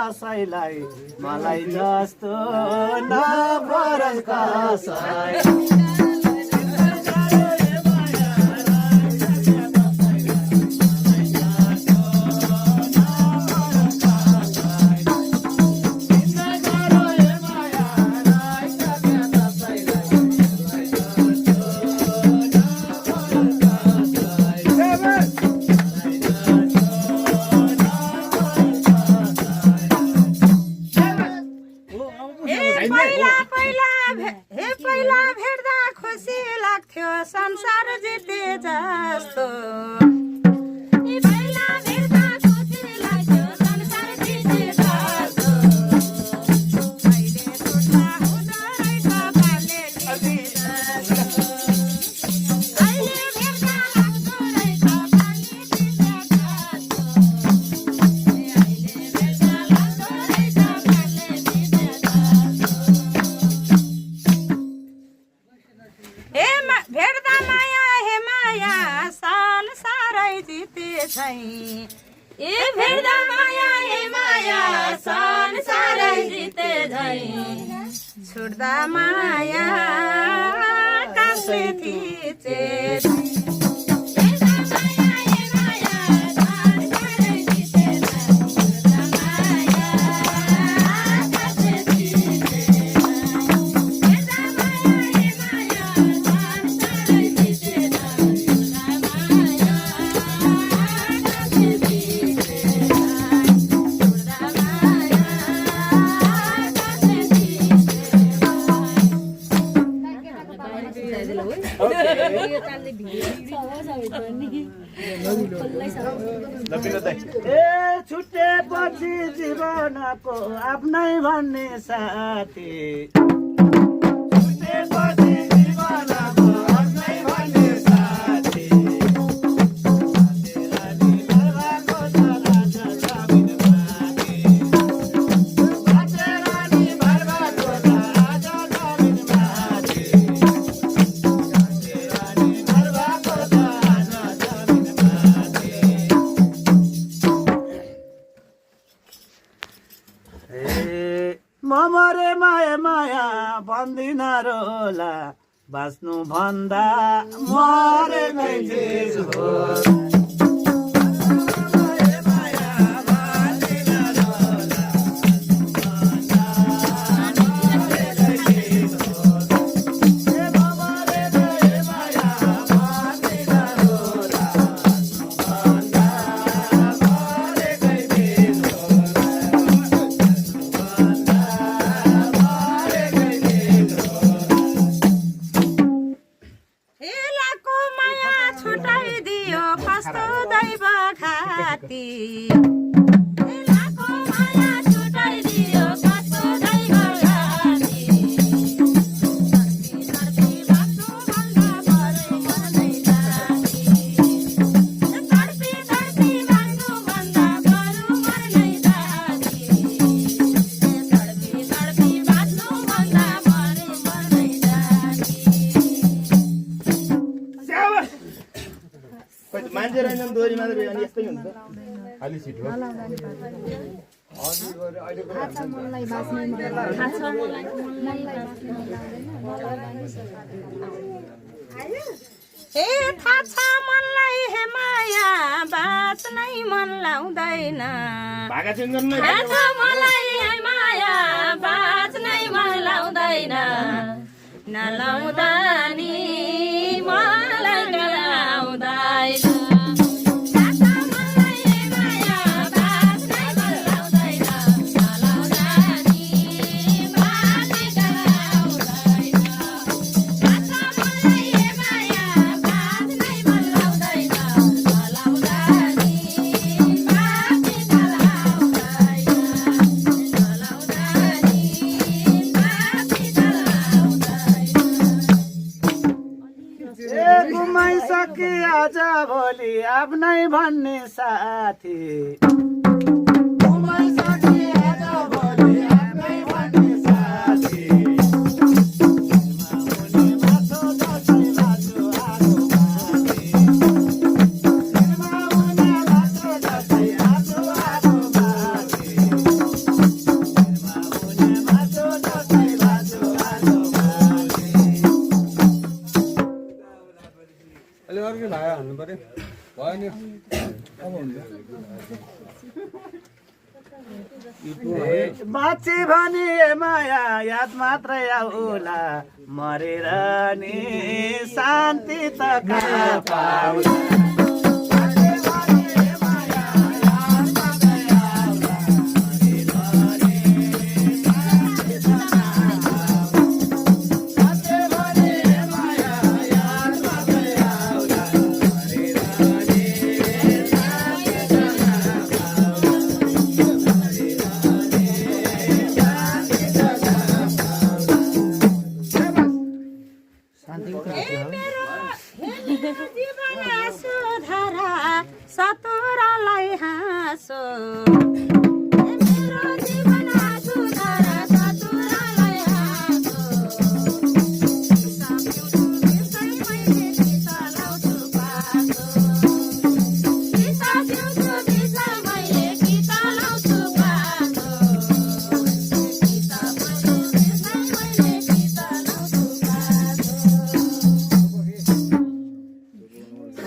कसैलाई मलाई जस्तो नपरोस् कसै पहिला भेट्दा खुसी लाग्थ्यो संसार जिते जस्तो पहिला भेट्दा खुसी लाग्थ्यो संसार जिते जस्तो अहिले छुट्टा हुँदो रहेछ काले जिते जस्तो अहिले भेट्दा लाग्दो रहेछ काले जिते जस्तो अहिले भेट्दा लाग्दो रहेछ काले जिते भेट्दा माया हे माया संसारै जिते छै ए भेट्दा माया हे माया संसारै जिते छै छुट्दा माया कसले थिचे छुटेपछि जीवनको आफ्नै भन्ने साथी छुटेपछि जीवनको आफ्नै भन्ने साथी मरे माया माया भन्दिन रोला बाँच्नु भन्दा मरेकै चिज हो कस्तो दैव खाती लाखो माया छुटाइदियो कस्तो दैव खाती धरती बाँच्नु भन्दा परै मर्दै जाती धरती बाँच्नु भन्दा बरु मर्नै जाती धरती बाँच्नु भन्दा परै मर्दै जाती मान्छे रहेछन् दोहोरी मात्रै अनि यस्तै हुन्छ खाली सिट हो हे थाहा छ मनलाई हे माया बाँच्नै मन लाउँदैन भाका सिङ्गन थाहा छ मलाई हे माया बाँच्नै मन लाउँदैन नलाउँदा नि मलाई नलाउँदैन गुमाइसके आज भोलि आफ्नै भन्ने साथी गुमाइसके आज भोलि आफ्नै भन्ने साथी बाँची भने माया याद मात्रै आउला मरेर नि शान्ति त कहाँ पाउला जीवन सुधारा सतुरालाई हाँसो